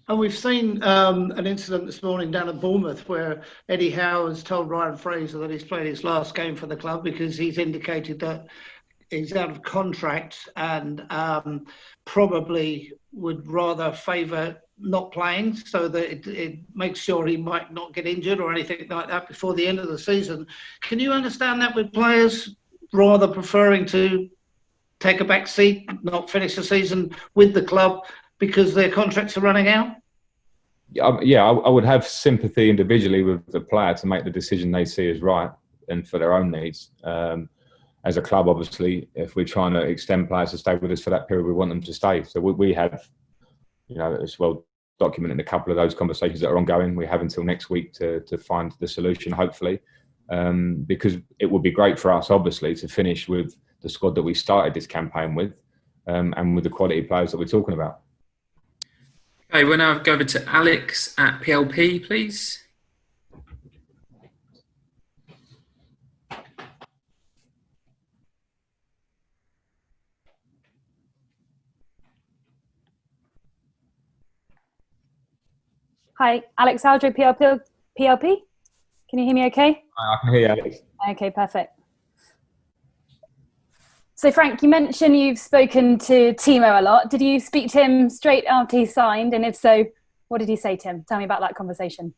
And we've seen an incident this morning down at Bournemouth where Eddie Howe has told Ryan Fraser that he's played his last game for the club because he's indicated that he's out of contract and probably would rather favour not playing so that it makes sure he might not get injured or anything like that before the end of the season. Can you understand that with players rather preferring to take a back seat, not finish the season with the club because their contracts are running out? Yeah, I would have sympathy individually with the player to make the decision they see as right and for their own needs. As a club, obviously, if we're trying to extend players to stay with us for that period, we want them to stay. So we have, it's well documented a couple of those conversations that are ongoing. We have until next week to find the solution, hopefully, because it would be great for us, obviously, to finish with the squad that we started this campaign with, and with the quality players that we're talking about. Okay, we'll now go over to Alex at PLP, please. Hi, Alex Aldry, PLP. Can you hear me okay? I can hear you, Alex. Okay, perfect. So Frank, you mentioned you've spoken to Timo a lot. Did you speak to him straight after he signed? And if so, what did he say to him? Tell me about that conversation.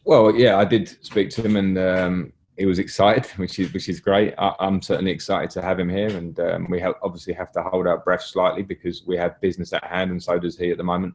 Well, yeah, I did speak to him and he was excited, which is great. I'm certainly excited to have him here, and we obviously have to hold our breath slightly because we have business at hand, and so does he at the moment,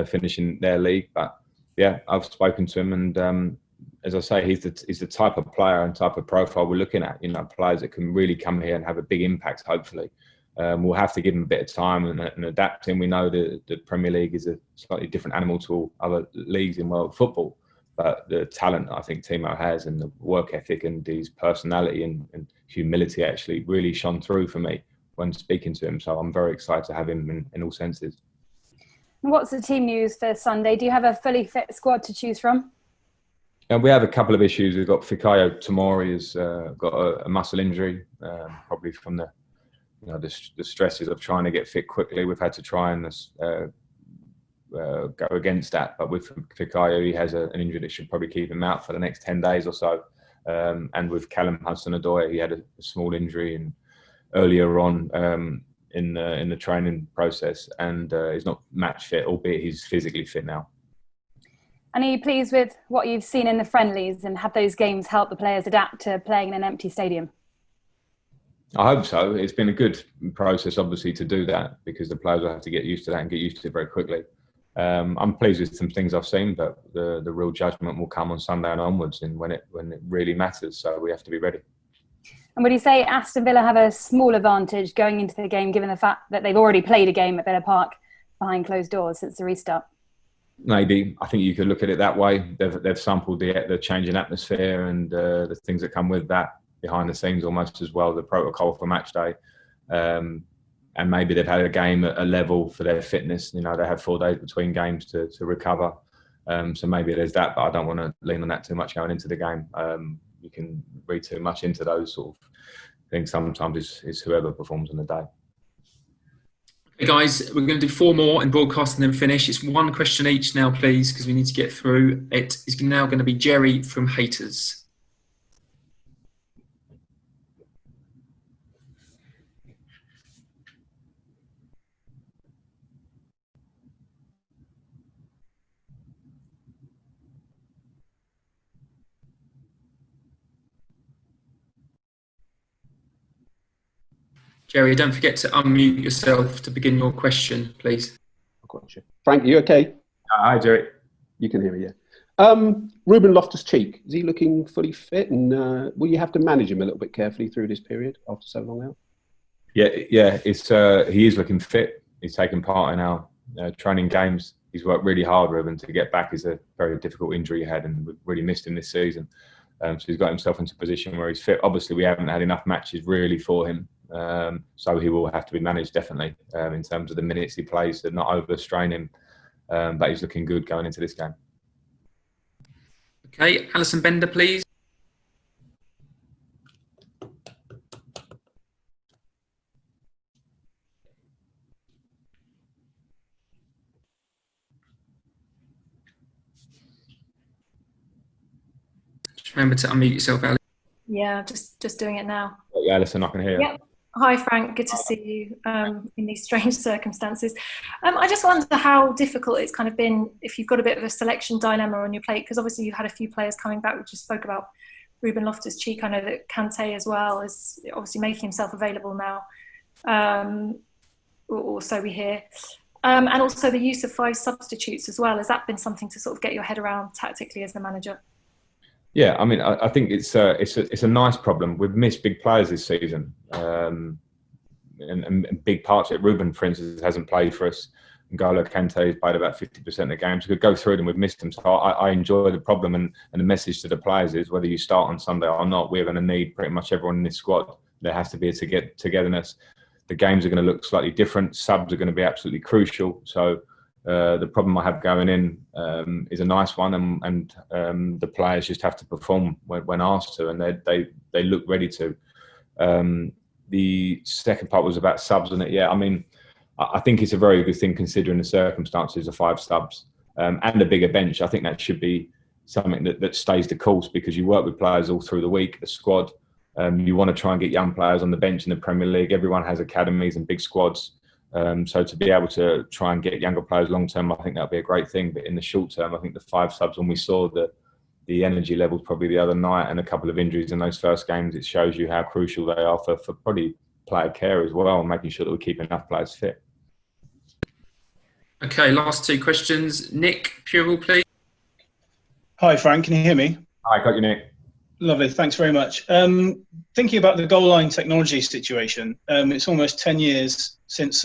finishing their league. But yeah, I've spoken to him, and as I say, he's the type of player and type of profile we're looking at. Players that can really come here and have a big impact. Hopefully, we'll have to give him a bit of time and adapt him. We know the Premier League is a slightly different animal to all other leagues in world football, but the talent I think Timo has and the work ethic and his personality and humility actually really shone through for me when speaking to him. So I'm very excited to have him in all senses. What's the team news for Sunday? Do you have a fully fit squad to choose from? And we have a couple of issues. We've got Fikayo Tomori has got a muscle injury, probably from the stresses of trying to get fit quickly. We've had to try and go against that. But with Fikayo, he has an injury that should probably keep him out for the next 10 days or so. And with Callum Hudson-Odoi, he had a small injury earlier on in the training process, and he's not match fit, albeit he's physically fit now. And are you pleased with what you've seen in the friendlies, and have those games helped the players adapt to playing in an empty stadium? I hope so. It's been a good process, obviously, to do that because the players will have to get used to that and get used to it very quickly. I'm pleased with some things I've seen, but the real judgment will come on Sunday and onwards, and when it really matters. So we have to be ready. And would you say Aston Villa have a small advantage going into the game, given the fact that they've already played a game at Villa Park behind closed doors since the restart? Maybe. I think you could look at it that way. They've sampled the change in atmosphere and the things that come with that behind the scenes almost as well, the protocol for match day. And maybe they've had a game at a level for their fitness. They have 4 days between games to recover. So maybe there's that, but I don't want to lean on that too much going into the game. You can read too much into those sort of things. Sometimes it's whoever performs on the day. Okay, guys, we're going to do 4 more in broadcast and then finish. It's 1 question each now, please, because we need to get through. It is now going to be Jerry from Haters. Jerry, don't forget to unmute yourself to begin your question, please. I've got you. Frank, are you okay? Hi, Jerry. You can hear me, yeah. Ruben Loftus-Cheek, is he looking fully fit? And will you have to manage him a little bit carefully through this period after so long out? Yeah. He is looking fit. He's taken part in our training games. He's worked really hard, Ruben, to get back. It's a very difficult injury he had, and we've really missed him this season. So he's got himself into a position where he's fit. Obviously, we haven't had enough matches really for him. So he will have to be managed definitely in terms of the minutes he plays to not overstrain him. But he's looking good going into this game. Okay, Alison Bender, please. Remember to unmute yourself, Ali. Yeah, just doing it now. Yeah, Alison, I can hear. Yep. Hi, Frank. Good to see you in these strange circumstances. I just wonder how difficult it's kind of been if you've got a bit of a selection dilemma on your plate, because obviously you've had a few players coming back. We just spoke about Ruben Loftus-Cheek. I know that Kante as well is obviously making himself available now, or so we hear. And also the use of 5 substitutes as well. Has that been something to sort of get your head around tactically as the manager? Yeah, I mean, I think it's a nice problem. We've missed big players this season, and big parts of it. Ruben, for instance, hasn't played for us. N'Golo Kante has played about 50% of the games. We could go through them, we've missed them. So I enjoy the problem, and the message to the players is whether you start on Sunday or not, we're going to need pretty much everyone in this squad. There has to be a togetherness. The games are going to look slightly different. Subs are going to be absolutely crucial. So the problem I have going in is a nice one, and the players just have to perform when asked to, and they look ready to. The second part was about subs, and yeah, I mean, I think it's a very good thing considering the circumstances of 5 subs and a bigger bench. I think that should be something that stays the course, because you work with players all through the week, the squad. You want to try and get young players on the bench in the Premier League. Everyone has academies and big squads. So to be able to try and get younger players long term, I think that'll be a great thing. But in the short term, I think the 5 subs, when we saw the energy levels probably the other night and a couple of injuries in those first games, it shows you how crucial they are for probably player care as well, and making sure that we keep enough players fit. Okay, last 2 questions. Nick Purell, please. Hi, Frank. Can you hear me? Hi, got you, Nick. Lovely. Thanks very much. Thinking about the goal line technology situation, it's almost 10 years since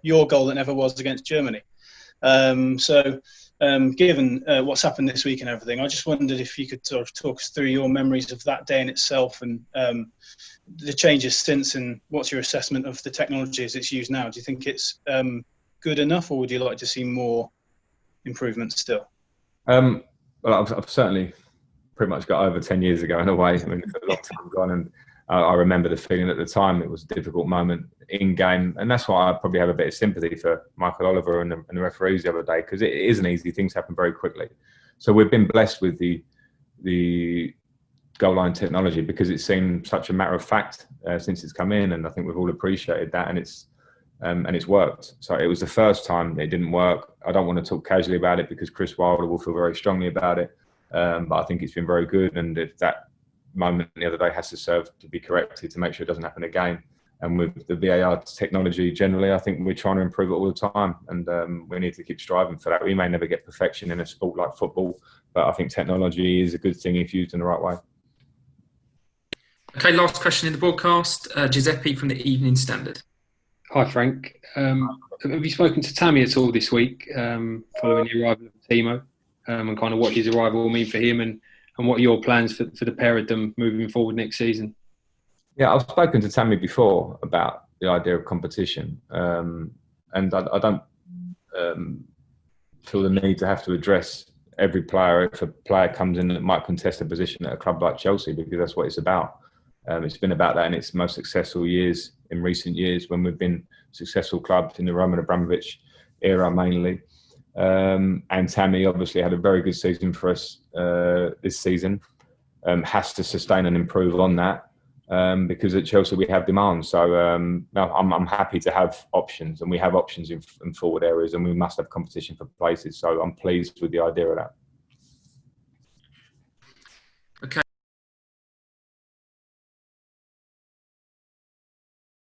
your goal that never was against Germany. Given what's happened this week and everything, I just wondered if you could sort of talk us through your memories of that day in itself, and the changes since, and what's your assessment of the technology as it's used now? Do you think it's good enough, or would you like to see more improvements still? Well, I've certainly pretty much got over 10 years ago in a way. I mean, it's a long time gone, and I remember the feeling at the time. It was a difficult moment in game, and that's why I probably have a bit of sympathy for Michael Oliver and the referees the other day, because it isn't easy. Things happen very quickly. So we've been blessed with the goal line technology, because it seemed such a matter of fact since it's come in, and I think we've all appreciated that, and it's worked. So it was the first time it didn't work. I don't want to talk casually about it, because Chris Wilder will feel very strongly about it. But I think it's been very good, and if that moment the other day has to serve to be corrected to make sure it doesn't happen again. And with the VAR technology generally, I think we're trying to improve it all the time, and we need to keep striving for that. We may never get perfection in a sport like football, but I think technology is a good thing if used in the right way. Okay, last question in the broadcast. Giuseppe from the Evening Standard. Hi, Frank. Have you spoken to Tammy at all this week, following the arrival of Timo, and kind of what his arrival will mean for him, and what are your plans for the pair of them moving forward next season? Yeah, I've spoken to Tammy before about the idea of competition, and I don't feel the need to have to address every player if a player comes in that might contest a position at a club like Chelsea, because that's what it's about. It's been about that in its most successful years in recent years, when we've been successful clubs in the Roman Abramovich era mainly. And Tammy obviously had a very good season for us this season. Has to sustain and improve on that, because at Chelsea we have demands. So I'm happy to have options, and we have options in forward areas, and we must have competition for places. So I'm pleased with the idea of that. Okay.